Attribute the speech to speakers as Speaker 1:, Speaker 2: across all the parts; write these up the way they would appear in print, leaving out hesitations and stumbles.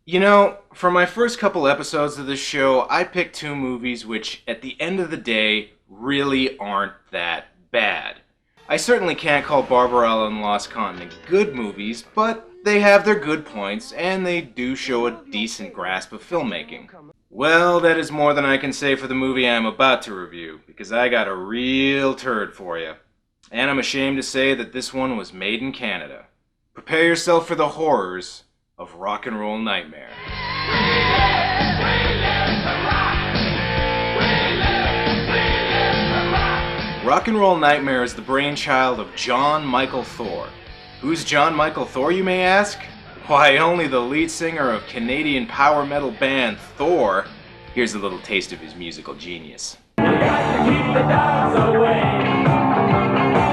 Speaker 1: You know, for my first couple episodes of this show, I picked two movies which, at the end of the day, really aren't that bad. I certainly can't call Barbarella and Lost Continent good movies, but they have their good points, and they do show a decent grasp of filmmaking. Well, that is more than I can say for the movie I'm about to review, because I got a real turd for you. And I'm ashamed to say that this one was made in Canada. Prepare yourself for the horrors of Rock and Roll Nightmare. Rock and Roll Nightmare is the brainchild of Jon Mikl Thor. Who's Jon Mikl Thor, you may ask? Why, only the lead singer of Canadian power metal band Thor. Here's a little taste of his musical genius.
Speaker 2: You got to keep the dogs away.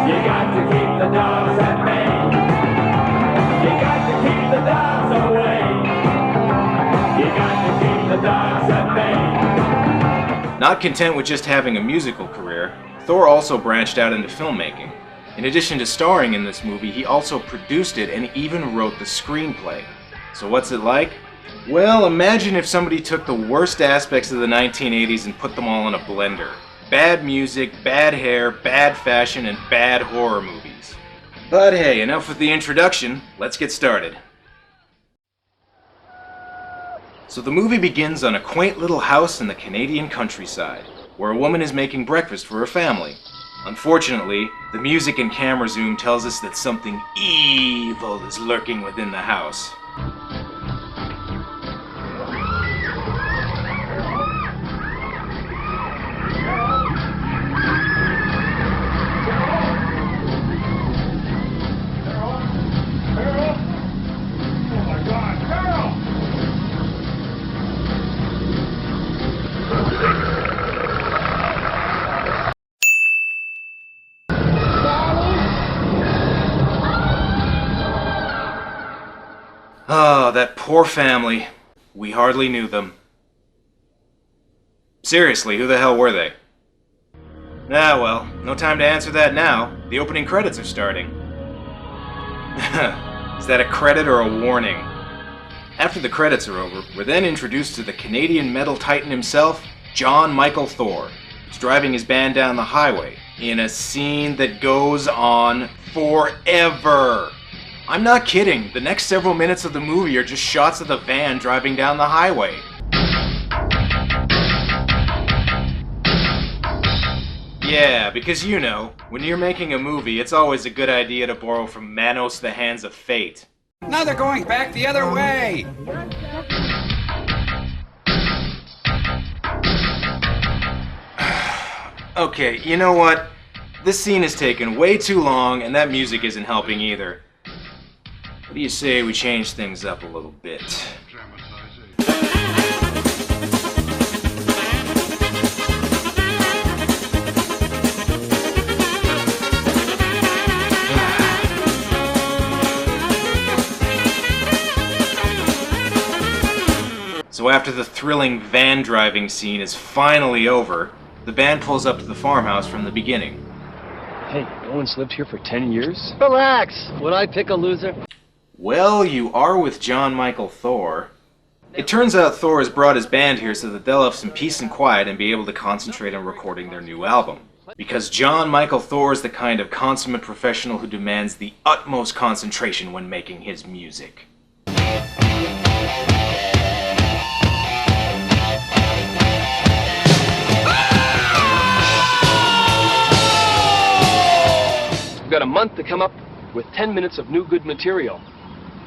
Speaker 2: You got to keep the dogs at bay. You got to keep the dogs away. You got to keep the dogs at bay.
Speaker 1: Not content with just having a musical career, Thor also branched out into filmmaking. In addition to starring in this movie, he also produced it and even wrote the screenplay. So what's it like? Well, imagine if somebody took the worst aspects of the 1980s and put them all in a blender. Bad music, bad hair, bad fashion, and bad horror movies. But hey, enough with the introduction, let's get started. So the movie begins on a quaint little house in the Canadian countryside, where a woman is making breakfast for her family. Unfortunately, the music and camera zoom tells us that something evil is lurking within the house. Oh, that poor family. We hardly knew them. Seriously, who the hell were they? Ah, well, no time to answer that now. The opening credits are starting. Is that a credit or a warning? After the credits are over, we're then introduced to the Canadian metal titan himself, Jon Mikl Thor. He's driving his band down the highway in a scene that goes on forever. I'm not kidding. The next several minutes of the movie are just shots of the van driving down the highway. Yeah, because you know, when you're making a movie, it's always a good idea to borrow from Manos the Hands of Fate.
Speaker 3: Now they're going back the other way!
Speaker 1: Okay, you know what? This scene is taking way too long, and that music isn't helping either. What do you say we change things up a little bit? So after the thrilling van driving scene is finally over, the band pulls up to the farmhouse from the beginning.
Speaker 4: Hey, no one's lived here for 10 years?
Speaker 5: Relax! Would I pick a loser?
Speaker 1: Well, you are with Jon Mikl Thor. It turns out Thor has brought his band here so that they'll have some peace and quiet and be able to concentrate on recording their new album. Because Jon Mikl Thor is the kind of consummate professional who demands the utmost concentration when making his music.
Speaker 4: We've got a month to come up with 10 minutes of new good material.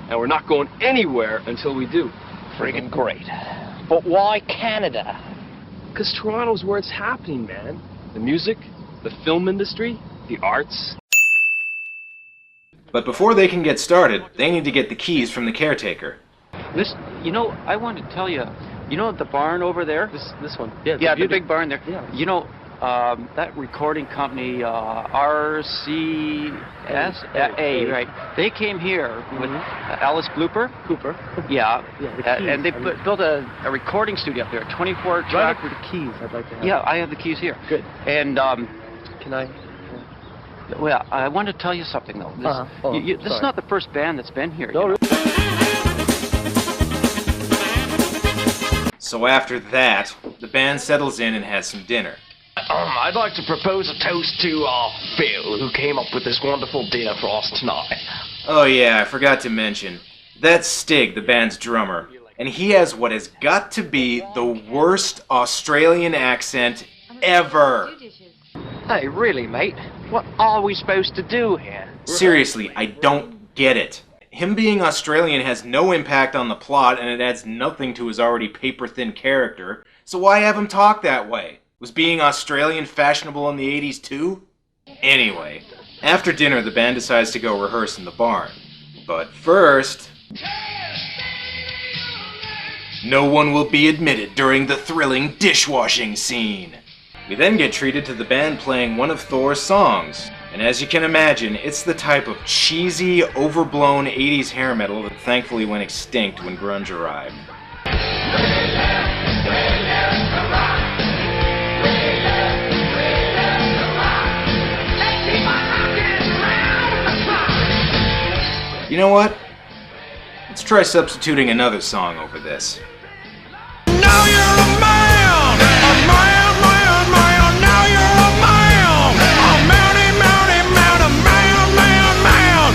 Speaker 4: And we're not going anywhere until we do.
Speaker 5: Friggin' great. But why Canada?
Speaker 4: Because Toronto's where it's happening, man. The music, the film industry, the arts.
Speaker 1: But before they can get started, they need to get the keys from the caretaker.
Speaker 6: Listen, you know, I wanted to tell you, you know the barn over there?
Speaker 4: This one.
Speaker 6: Yeah, the big barn there.
Speaker 4: Yeah.
Speaker 6: You know, that recording company, RCS? A, right. They came here with Alice
Speaker 4: Cooper.
Speaker 6: Yeah.
Speaker 4: Yeah, the keys.
Speaker 6: And they built a recording studio up there, 24 track.
Speaker 4: For the keys, I'd like to have.
Speaker 6: Yeah, I have the keys here.
Speaker 4: Good.
Speaker 6: And,
Speaker 4: Can I?
Speaker 6: well, I wanted to tell you something, though. This, this is not the first band that's been here.
Speaker 4: No,
Speaker 6: you know?
Speaker 1: So after that, the band settles in and has some dinner.
Speaker 5: I'd like to propose a toast to Phil, who came up with this wonderful dinner for us tonight.
Speaker 1: Oh yeah, I forgot to mention. That's Stig, the band's drummer. And he has what has got to be the worst Australian accent ever.
Speaker 5: Hey, really, mate? What are we supposed to do here?
Speaker 1: Seriously, I don't get it. Him being Australian has no impact on the plot, and it adds nothing to his already paper-thin character, so why have him talk that way? Was being Australian fashionable in the 80s too? Anyway, after dinner the band decides to go rehearse in the barn. But first... no one will be admitted during the thrilling dishwashing scene. We then get treated to the band playing one of Thor's songs. And as you can imagine, it's the type of cheesy, overblown 80s hair metal that thankfully went extinct when grunge arrived. You know what? Let's try substituting another song over this.
Speaker 3: Now you're a man! A man, man, man! Now you're a man! A mounty, mounty, man! A man, man, man!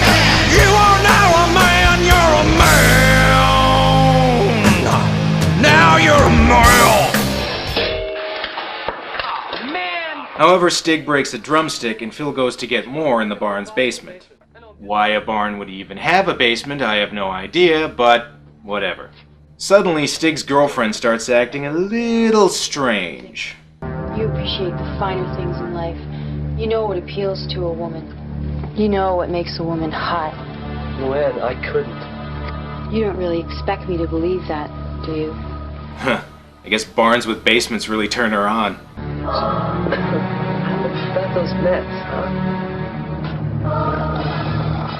Speaker 3: You are now a man! You're a man! Now you're a man!
Speaker 1: However, Stig breaks a drumstick and Phil goes to get more in the barn's basement. Why a barn would even have a basement, I have no idea, but whatever. Suddenly, Stig's girlfriend starts acting a little strange.
Speaker 7: You appreciate the finer things in life. You know what appeals to a woman. You know what makes a woman hot.
Speaker 5: When I couldn't.
Speaker 7: You don't really expect me to believe that, do you?
Speaker 1: Huh. I guess barns with basements really turn her on.
Speaker 5: How about those Mets, huh?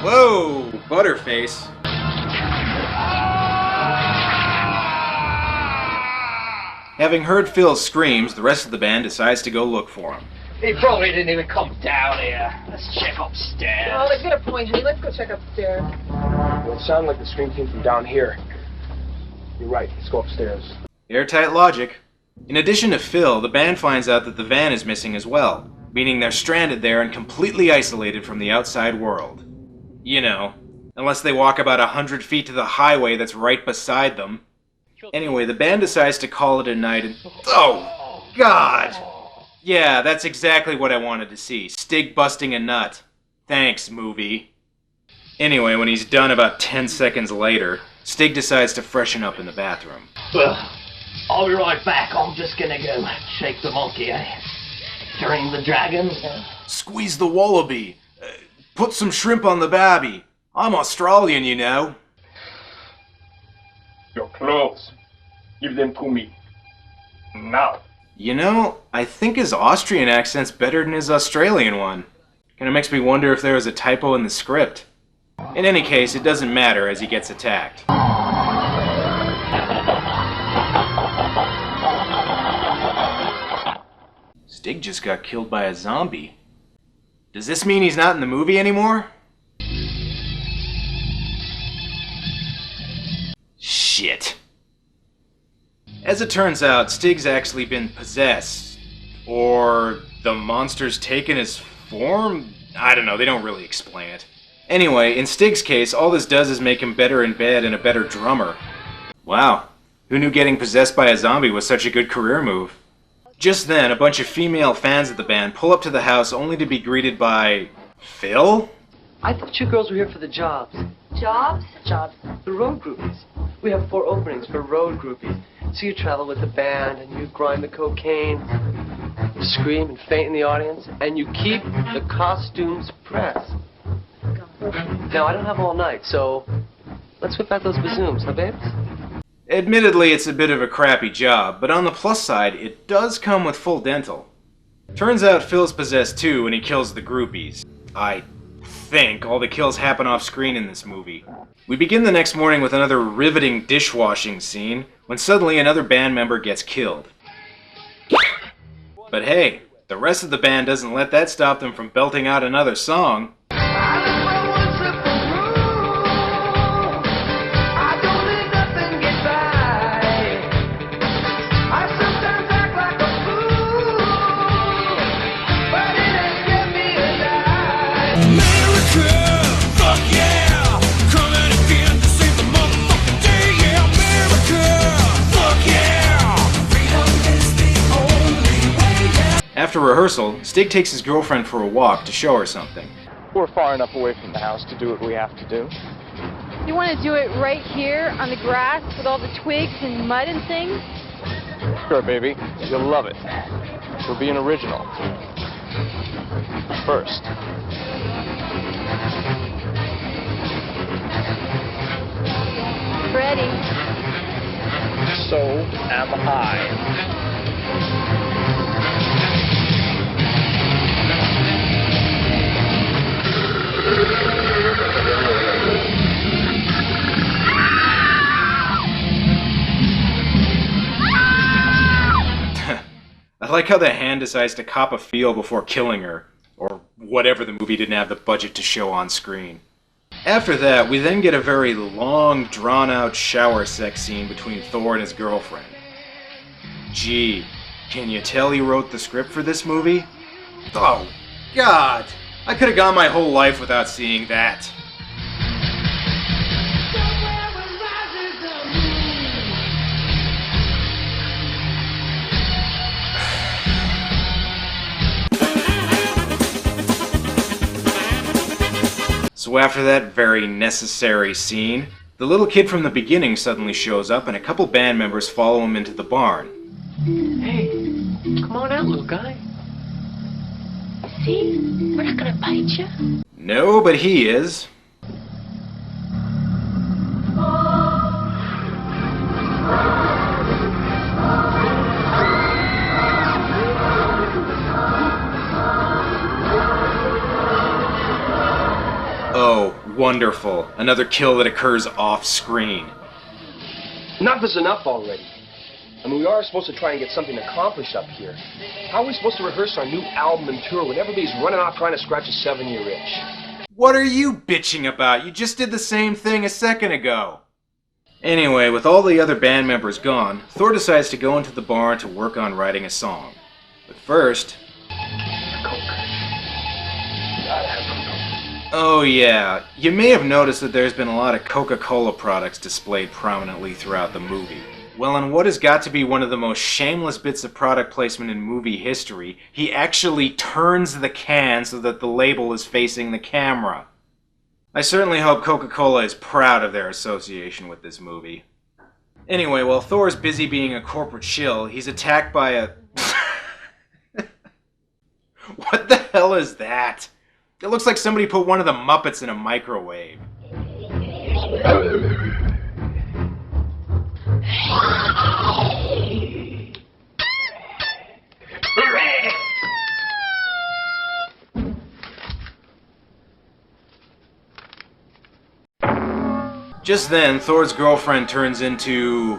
Speaker 1: Whoa, Butterface. Having heard Phil's screams, the rest of the band decides to go look for him.
Speaker 5: He probably didn't even come down here. Let's check upstairs.
Speaker 8: Oh, they've got a point, honey. Let's go check upstairs.
Speaker 4: Well, it sounded like the scream came from down here. You're right. Let's go upstairs.
Speaker 1: Airtight logic. In addition to Phil, the band finds out that the van is missing as well, meaning they're stranded there and completely isolated from the outside world. You know, unless they walk about 100 feet to the highway that's right beside them. Anyway, the band decides to call it a night and... oh, God! Yeah, that's exactly what I wanted to see. Stig busting a nut. Thanks, movie. Anyway, when he's done about 10 seconds later, Stig decides to freshen up in the bathroom.
Speaker 5: Well, I'll be right back. I'm just gonna go shake the monkey, Drain the dragon.
Speaker 1: Squeeze the wallaby. Put some shrimp on the babby. I'm Australian, you know.
Speaker 4: Your clothes. Give them to me. Now.
Speaker 1: You know, I think his Austrian accent's better than his Australian one. Kinda makes me wonder if there was a typo in the script. In any case, it doesn't matter as he gets attacked. Stig just got killed by a zombie. Does this mean he's not in the movie anymore? Shit. As it turns out, Stig's actually been possessed. Or the monster's taken his form? I don't know, they don't really explain it. Anyway, in Stig's case, all this does is make him better in bed and a better drummer. Wow, who knew getting possessed by a zombie was such a good career move? Just then, a bunch of female fans of the band pull up to the house only to be greeted by... Phil?
Speaker 9: I thought you girls were here for the jobs.
Speaker 8: Jobs?
Speaker 9: Jobs. The road groupies. We have 4 openings for road groupies. So you travel with the band, and you grind the cocaine, you scream and faint in the audience, and you keep the costumes pressed. Now, I don't have all night, so let's whip out those bazooms, huh, babes?
Speaker 1: Admittedly, it's a bit of a crappy job, but on the plus side, it does come with full dental. Turns out Phil's possessed too, and he kills the groupies. I think all the kills happen off screen in this movie. We begin the next morning with another riveting dishwashing scene, when suddenly another band member gets killed. But hey, the rest of the band doesn't let that stop them from belting out another song. After rehearsal, Stig takes his girlfriend for a walk to show her something.
Speaker 4: We're far enough away from the house to do what we have to do.
Speaker 7: You want to do it right here on the grass with all the twigs and mud and things?
Speaker 4: Sure, baby. You'll love it. We're being original. First.
Speaker 7: Ready.
Speaker 4: So am I.
Speaker 1: I like how the hand decides to cop a feel before killing her, or whatever the movie didn't have the budget to show on screen. After that, we then get a very long, drawn-out shower sex scene between Thor and his girlfriend. Gee, can you tell he wrote the script for this movie? Oh, God! I could have gone my whole life without seeing that. So after that very necessary scene, the little kid from the beginning suddenly shows up and a couple band members follow him into the barn.
Speaker 9: Hey, come on out, little guy.
Speaker 7: See? We're not gonna bite you.
Speaker 1: No, but he is. Oh, wonderful. Another kill that occurs off-screen.
Speaker 9: Enough is enough already. I mean, we are supposed to try and get something accomplished up here. How are we supposed to rehearse our new album and tour when everybody's running off trying to scratch a 7-year itch?
Speaker 1: What are you bitching about? You just did the same thing a second ago. Anyway, with all the other band members gone, Thor decides to go into the barn to work on writing a song. But first... Oh yeah, you may have noticed that there's been a lot of Coca-Cola products displayed prominently throughout the movie. Well, in what has got to be one of the most shameless bits of product placement in movie history, he actually turns the can so that the label is facing the camera. I certainly hope Coca-Cola is proud of their association with this movie. Anyway, while Thor's busy being a corporate shill, he's attacked by a... What the hell is that? It looks like somebody put one of the Muppets in a microwave. Just then, Thor's girlfriend turns into...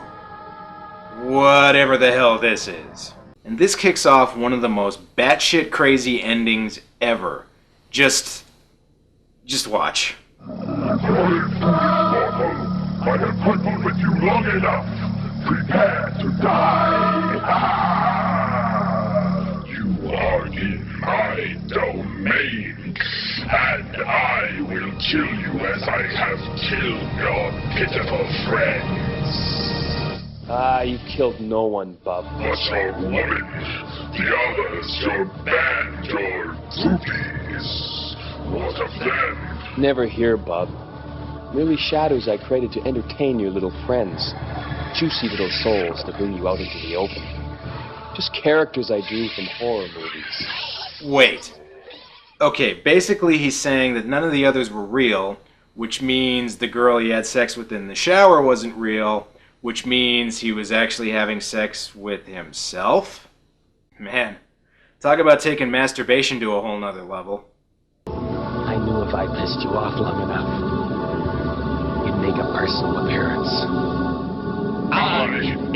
Speaker 1: whatever the hell this is. And this kicks off one of the most batshit crazy endings ever. Just watch.
Speaker 3: I have quibbled with you long enough. Prepare to die. You are in my domain, and I will kill you as I have killed your pitiful friends.
Speaker 4: Ah, you killed no one, Bub.
Speaker 3: But your woman, the others, your band, your groupies. What of them?
Speaker 4: Never here, Bub. Merely shadows I created to entertain your little friends. Juicy little souls to bring you out into the open. Just characters I drew from horror movies.
Speaker 1: Wait. Okay, basically he's saying that none of the others were real, which means the girl he had sex with in the shower wasn't real, which means he was actually having sex with himself? Man, talk about taking masturbation to a whole nother level.
Speaker 5: I knew if I pissed you off long enough, you'd make a personal appearance. I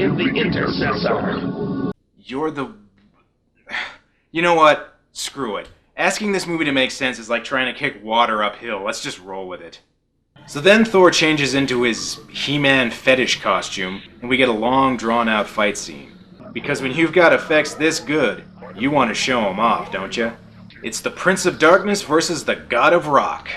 Speaker 5: am the intercessor.
Speaker 1: You're the... You know what? Screw it. Asking this movie to make sense is like trying to kick water uphill. Let's just roll with it. So then Thor changes into his He-Man fetish costume, and we get a long, drawn-out fight scene. Because when you've got effects this good, you want to show them off, don't you? It's the Prince of Darkness versus the God of Rock.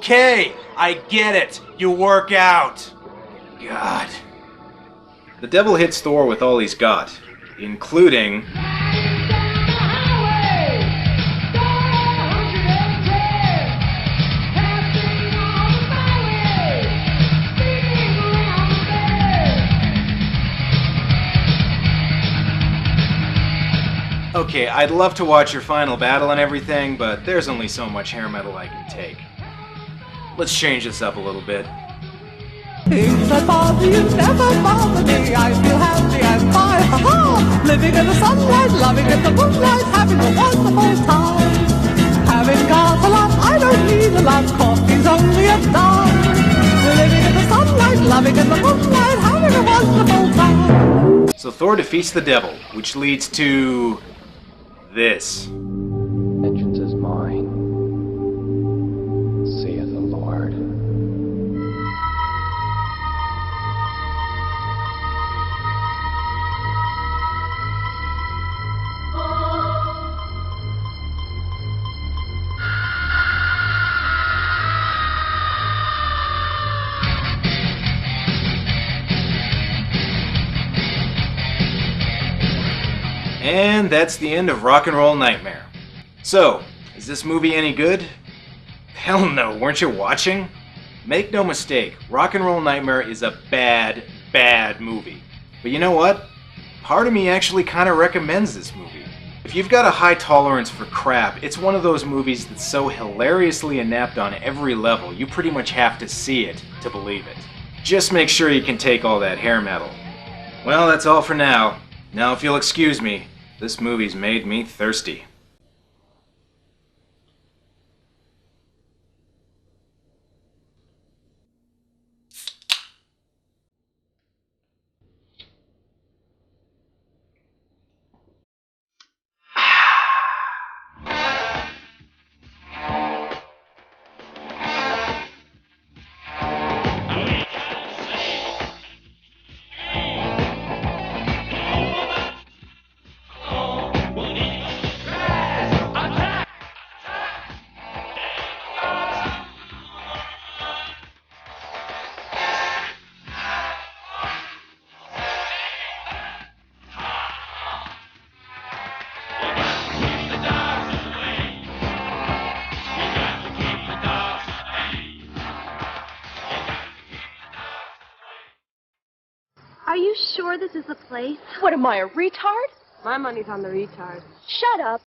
Speaker 1: okay. I get it. You work out. God. The devil hits Thor with all he's got, including... Okay, I'd love to watch your final battle and everything, but there's only so much hair metal I can take. Let's change this up a little bit.
Speaker 10: Things that bother you never bother me. I feel happy and fine, ha-ha! Living in the sunlight, loving in the moonlight, having a wonderful time. Having got a lot, I don't need a lot, coffee's only a dime. Living in the sunlight, loving in the moonlight, having a wonderful time.
Speaker 1: So Thor defeats the devil, which leads to... this.
Speaker 4: Vengeance is mine, saith the Lord.
Speaker 1: And that's the end of Rock and Roll Nightmare. So, is this movie any good? Hell no, weren't you watching? Make no mistake, Rock and Roll Nightmare is a bad, bad movie. But you know what? Part of me actually kind of recommends this movie. If you've got a high tolerance for crap, it's one of those movies that's so hilariously inept on every level, you pretty much have to see it to believe it. Just make sure you can take all that hair metal. Well, that's all for now. Now, if you'll excuse me, this movie's made me thirsty.
Speaker 11: Are you sure this is the place?
Speaker 8: What am I, a retard?
Speaker 7: My money's on the retard.
Speaker 11: Shut up.